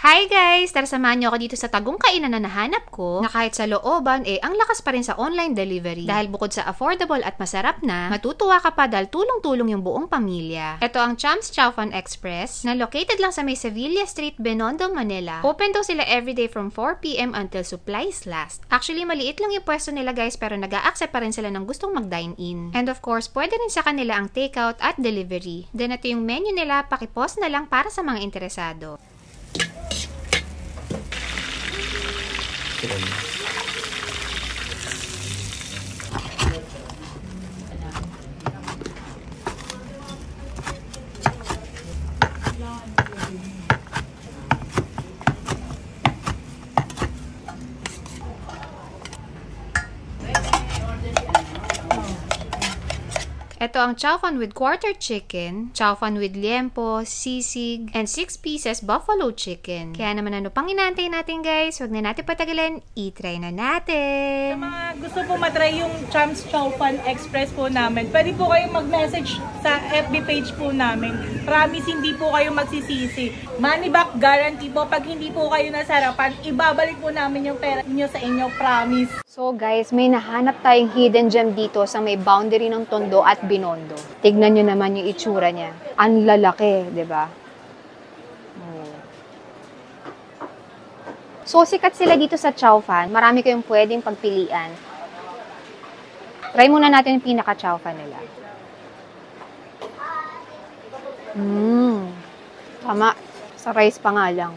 Hi guys! Tara samahan niyo ako dito sa tagong kainan na nahanap ko na kahit sa looban ang lakas pa rin sa online delivery. Dahil bukod sa affordable at masarap na, matutuwa ka pa dahil tulong-tulong yung buong pamilya. Ito ang Cham's Chow Fan Express na located lang sa may Sevilla Street, Binondo, Manila. Open daw sila everyday from 4 PM until supplies last. Actually, maliit lang yung pwesto nila guys pero nag-a-accept pa rin sila ng gustong mag-dine in. And of course, pwede rin sa kanila ang takeout at delivery. Then ito yung menu nila, pakipost na lang para sa mga interesado. Ito ang chow fan with quarter chicken, chow fan with liempo, sisig, and 6 pieces buffalo chicken. Kaya naman ano pang inaantay natin guys, huwag na natin patagalin, i-try na natin! Sa mga gusto po matry yung Cham's Chow Fan Express po namin, pwede po kayong mag-message sa FB page po namin. Promise, hindi po kayo magsisisi. Money back guarantee po. Pag hindi po kayo nasarapan, ibabalik po namin yung pera niyo sa inyo. Promise. So guys, may nahanap tayong hidden gem dito sa may boundary ng Tondo at Binondo. Tignan nyo naman yung itsura niya. Ang lalaki, di ba? So sikat sila dito sa chow fan. Marami kayong pwedeng pagpilian. Try muna natin yung pinaka chow fan nila. Tama. Sa rice pa nga lang.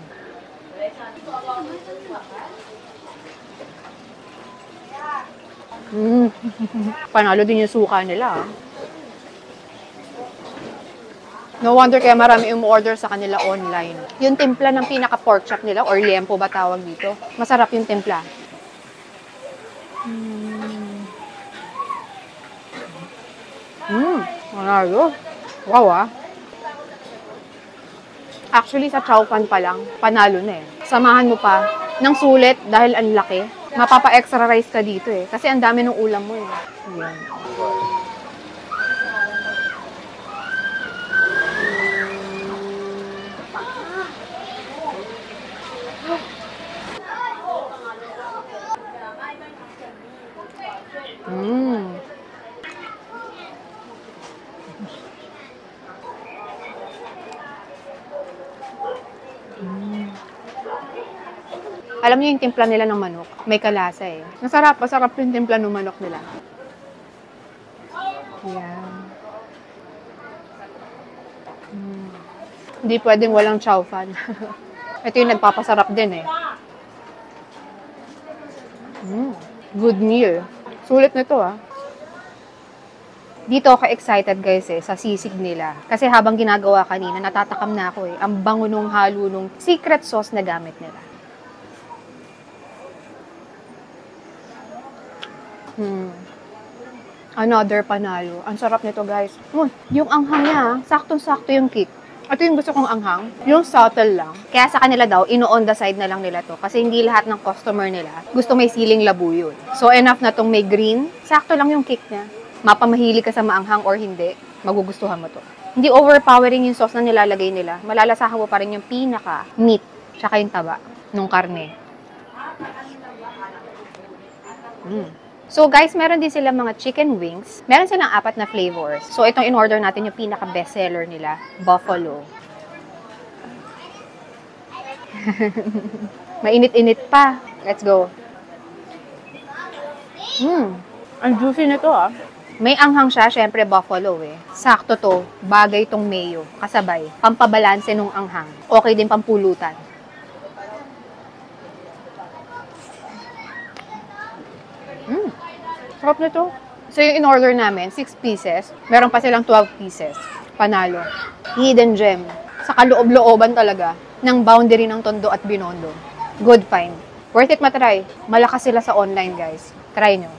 Panalo din yung suka nila. No wonder kaya marami umu-order sa kanila online. Yung timpla ng pinaka pork chop nila or liempo ba tawag dito. Masarap yung timpla. Panalo. Wow ah. Actually, sa chow fan pa lang, panalo na eh. Samahan mo pa ng sulit dahil ang laki. Mapapa-extra rice ka dito eh. Kasi ang dami ng ulam mo eh. Ayan. Alam niyo yung timpla nila ng manok, may kalasa eh. Masarap yung timpla ng manok nila. Ayan. Hindi pwedeng walang chow fan. Ito yung nagpapasarap din eh. Good meal. Sulit na ito ah. Dito ako excited guys eh, sa sisig nila. Kasi habang ginagawa kanina, natatakam na ako eh. Ang bango nung halo nung secret sauce na gamit nila. Another panalo. Ang sarap nito guys. Yung anghang niya, saktong-sakto yung kick. Ito yung gusto kong anghang. Yung subtle lang. Kaya sa kanila daw, ino-on the side na lang nila to. Kasi hindi lahat ng customer nila gusto may siling labuyo. So enough na tong may green. Sakto lang yung kick niya. Mapamahilig ka sa maanghang or hindi, magugustuhan mo to. Hindi overpowering yung sauce na nilalagay nila. Malalasahan mo pa rin yung pinaka meat. Tsaka yung taba nung karne. So guys, meron din sila mga chicken wings. Meron silang 4 na flavors. So itong in-order natin yung pinaka bestseller nila, buffalo. Mainit-init pa. Let's go. Ang juicy nito ah. May anghang siya, syempre buffalo eh. Sakto to, bagay tong mayo, kasabay. Pampabalanse nung anghang. Okay din pampulutan. Sarap nito. So, yung in-order namin, 6 pieces. Meron pa silang 12 pieces. Panalo. Hidden gem. Sa kaloob-looban talaga ng boundary ng Tondo at Binondo. Good find. Worth it matry. Malakas sila sa online, guys. Try nyo.